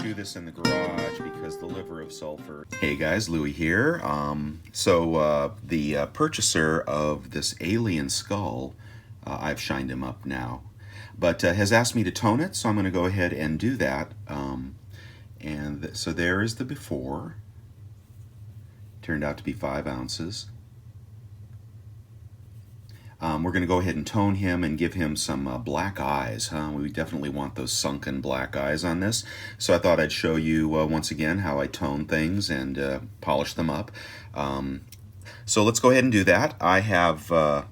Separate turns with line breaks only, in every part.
do this in the garage because the liver of sulfur. Hey guys, Louie here. The purchaser of this alien skull, I've shined him up now, but has asked me to tone it, so I'm going to go ahead and do that. So there is the before. Turned out to be 5 ounces. We're going to go ahead and tone him and give him some black eyes. We definitely want those sunken black eyes on this. So I thought I'd show you once again how I tone things and polish them up. So let's go ahead and do that. I have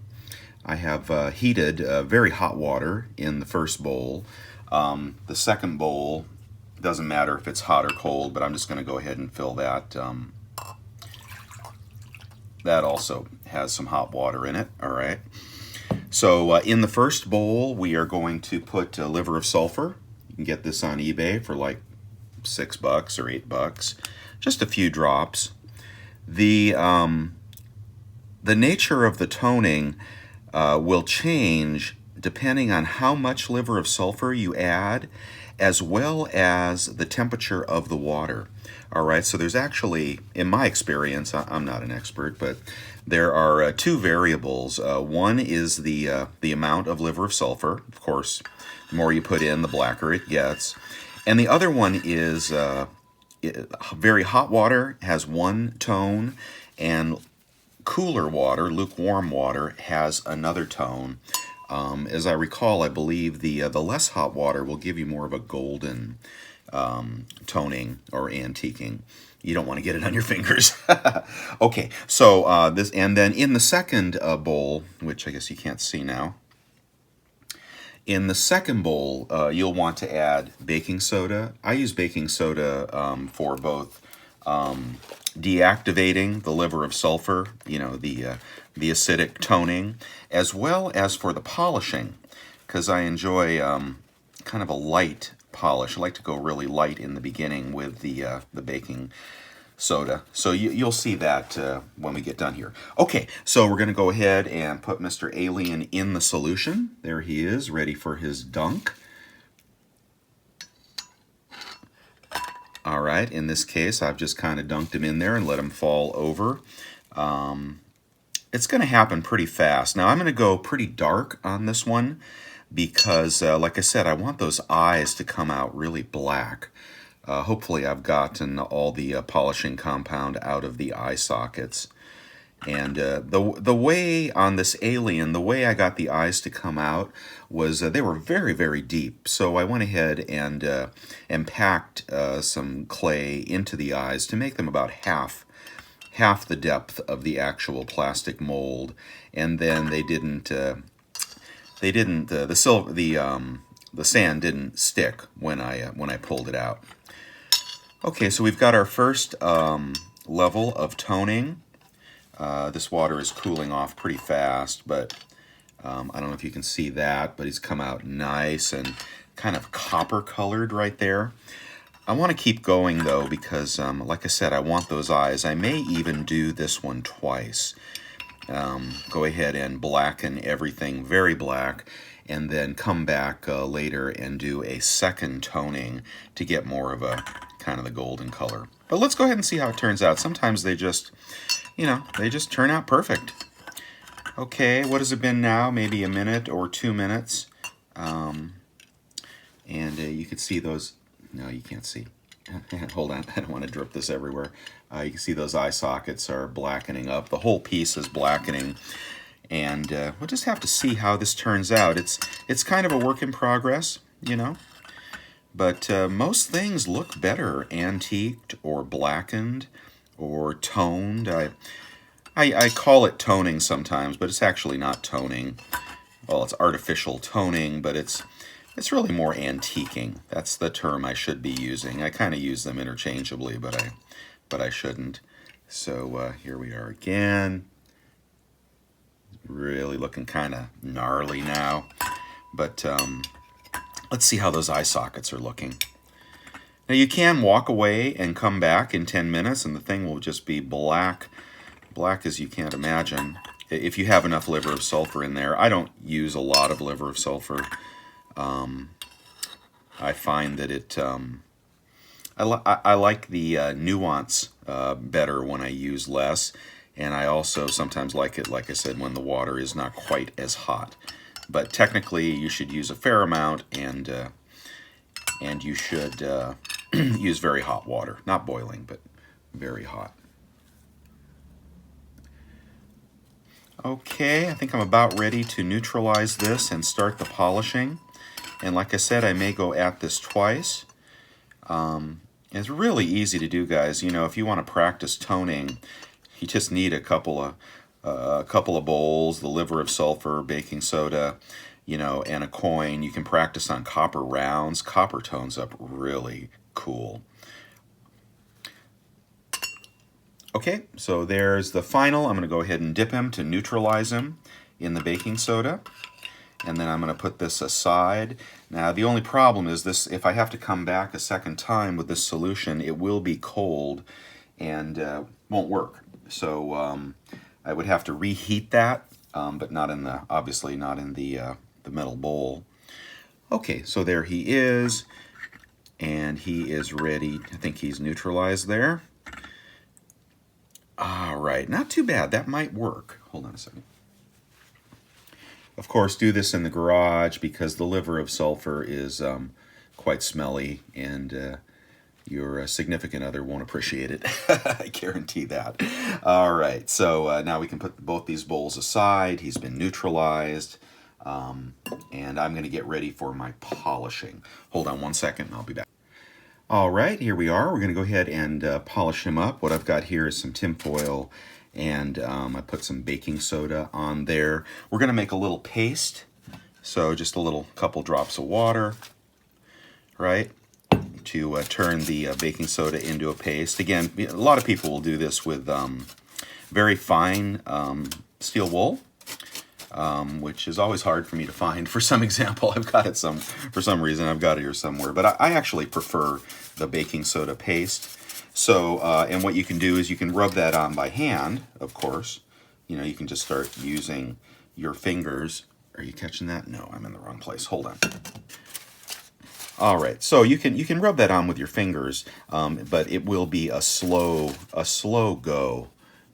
heated very hot water in the first bowl. The second bowl, doesn't matter if it's hot or cold, but I'm just going to go ahead and fill that. That also has some hot water in it. All right. So in the first bowl, we are going to put liver of sulfur. You can get this on eBay for like $6 or $8. Just a few drops. The nature of the toning will change depending on how much liver of sulfur you add, as well as the temperature of the water. All right, so there's actually, in my experience, I'm not an expert, but there are 2 variables. One is the amount of liver of sulfur. Of course, the more you put in, the blacker it gets. And the other one is very hot water has one tone, and cooler water, lukewarm water, has another tone. As I recall, I believe the less hot water will give you more of a golden toning or antiquing. You don't want to get it on your fingers. Okay, so this, and then in the second bowl, which I guess you can't see now, in the second bowl, you'll want to add baking soda. I use baking soda for both deactivating the liver of sulfur, you know, the acidic toning, as well as for the polishing, because I enjoy kind of a light polish. I like to go really light in the beginning with the baking soda. So you'll see that when we get done here. Okay, so we're going to go ahead and put Mr. Alien in the solution. There he is, ready for his dunk. All right, in this case, I've just kind of dunked him in there and let him fall over. It's going to happen pretty fast. Now, I'm going to go pretty dark on this one because, like I said, I want those eyes to come out really black. Hopefully, I've gotten all the polishing compound out of the eye sockets. And the way on this alien, the way I got the eyes to come out was they were very, very deep. So I went ahead and packed some clay into the eyes to make them about half the depth of the actual plastic mold. And then the sand didn't stick when I pulled it out. Okay, so we've got our first level of toning. This water is cooling off pretty fast, but I don't know if you can see that, but he's come out nice and kind of copper colored right there. I want to keep going though because, like I said, I want those eyes. I may even do this one twice. Go ahead and blacken everything very black, and then come back later and do a second toning to get more of a kind of the golden color. But let's go ahead and see how it turns out. Sometimes they just, you know, they just turn out perfect. Okay, what has it been now? Maybe a minute or 2 minutes. And you can see those. No, you can't see. Hold on, I don't want to drip this everywhere. You can see those eye sockets are blackening up. The whole piece is blackening. And we'll just have to see how this turns out. It's kind of a work in progress, you know. But most things look better antiqued or blackened or toned. I call it toning sometimes, but it's actually not toning. Well, it's artificial toning, but it's really more antiquing. That's the term I should be using. I kind of use them interchangeably, but I shouldn't. So here we are again. Really looking kind of gnarly now. But let's see how those eye sockets are looking. Now you can walk away and come back in 10 minutes and the thing will just be black as you can't imagine. If you have enough liver of sulfur in there. I don't use a lot of liver of sulfur. I find that I like the nuance better when I use less, and I also sometimes like it, like I said, when the water is not quite as hot. But technically, you should use a fair amount, and you should use very hot water, not boiling, but very hot. Okay, I think I'm about ready to neutralize this and start the polishing. And like I said, I may go at this twice. It's really easy to do, guys. You know, if you want to practice toning, you just need a couple of bowls, the liver of sulfur, baking soda, you know, and a coin. You can practice on copper rounds. Copper tones up really cool. Okay, so there's the final. I'm going to go ahead and dip him to neutralize him in the baking soda. And then I'm going to put this aside. Now, the only problem is this: if I have to come back a second time with this solution, it will be cold and won't work. So I would have to reheat that, but not in the, obviously not in the metal bowl. Okay, so there he is, and he is ready. I think he's neutralized there. All right, not too bad. That might work. Hold on a second. Of course, do this in the garage because the liver of sulfur is quite smelly, and your significant other won't appreciate it. I guarantee that. All right, so now we can put both these bowls aside. He's been neutralized, and I'm going to get ready for my polishing. Hold on one second, and I'll be back. All right, here we are. We're going to go ahead and polish him up. What I've got here is some tin foil, and I put some baking soda on there. We're going to make a little paste, so just a couple drops of water, right, to turn the baking soda into a paste. Again, a lot of people will do this with very fine steel wool, which is always hard for me to find. For some example, I've got it for some reason, I've got it here somewhere, but I actually prefer the baking soda paste. So, and what you can do is you can rub that on by hand, of course. You know, you can just start using your fingers. Are you catching that? No, I'm in the wrong place. Hold on. All right, so you can rub that on with your fingers, but it will be a slow go,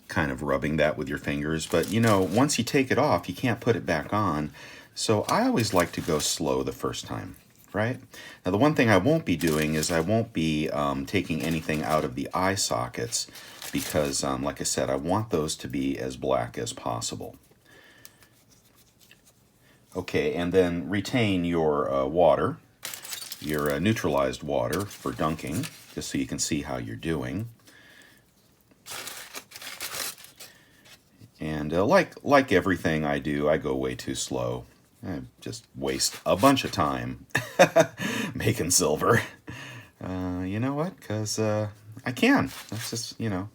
kind of rubbing that with your fingers. But you know, once you take it off, you can't put it back on. So I always like to go slow the first time, right? Now the one thing I won't be doing is I won't be taking anything out of the eye sockets because, like I said, I want those to be as black as possible. Okay, and then retain your water, your neutralized water for dunking, just so you can see how you're doing. And like everything I do, I go way too slow. I just waste a bunch of time making silver. You know what? Because I can. That's just, you know,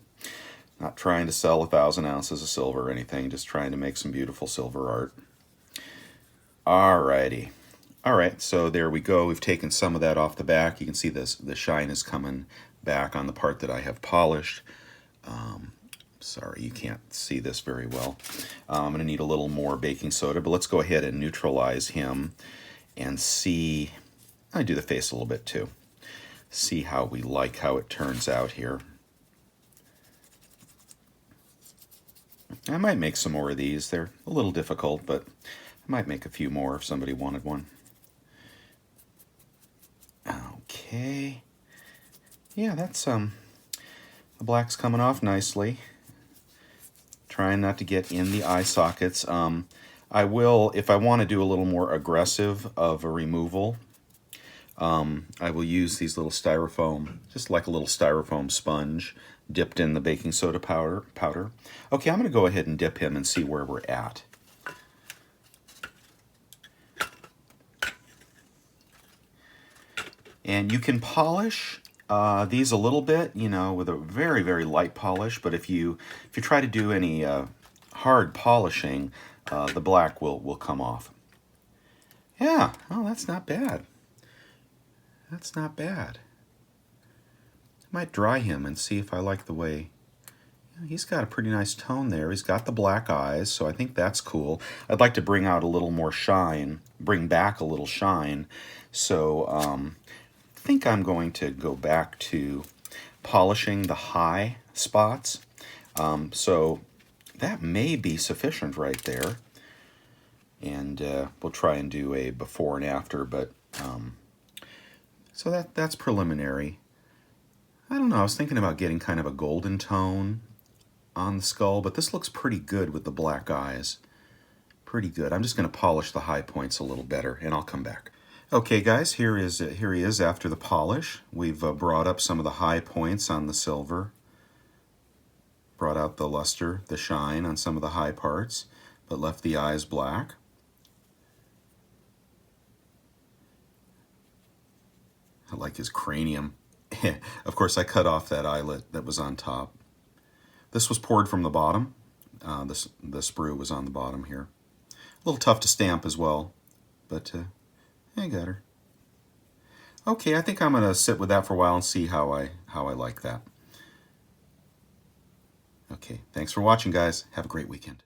not trying to sell 1,000 ounces of silver or anything, just trying to make some beautiful silver art. Alrighty. Alright, so there we go. We've taken some of that off the back. You can see the shine is coming back on the part that I have polished. Sorry, you can't see this very well. I'm going to need a little more baking soda, but let's go ahead and neutralize him and see. I do the face a little bit too. See how we like how it turns out here. I might make some more of these. They're a little difficult, but I might make a few more if somebody wanted one. Okay. Yeah, that's the black's coming off nicely. Trying not to get in the eye sockets. I will, if I want to do a little more aggressive of a removal, I will use these little styrofoam, just like a little styrofoam sponge, dipped in the baking soda powder. Okay, I'm going to go ahead and dip him and see where we're at. And you can polish these a little bit, you know, with a very, very light polish. But if you try to do any hard polishing, the black will come off. Yeah, oh, that's not bad. That's not bad. I might dry him and see if I like the way. He's got a pretty nice tone there. He's got the black eyes, so I think that's cool. I'd like to bring out a little more shine, bring back a little shine. So think I'm going to go back to polishing the high spots. So that may be sufficient right there. And we'll try and do a before and after, but so that's preliminary. I don't know, I was thinking about getting kind of a golden tone on the skull, but this looks pretty good with the black eyes. Pretty good. I'm just going to polish the high points a little better, and I'll come back. Okay, guys, here he is after the polish. We've brought up some of the high points on the silver, brought out the luster, the shine on some of the high parts, but left the eyes black. I like his cranium. Of course, I cut off that eyelet that was on top. This was poured from the bottom. The sprue was on the bottom here. A little tough to stamp as well, but I got her. Okay, I think I'm going to sit with that for a while and see how I like that. Okay, thanks for watching, guys. Have a great weekend.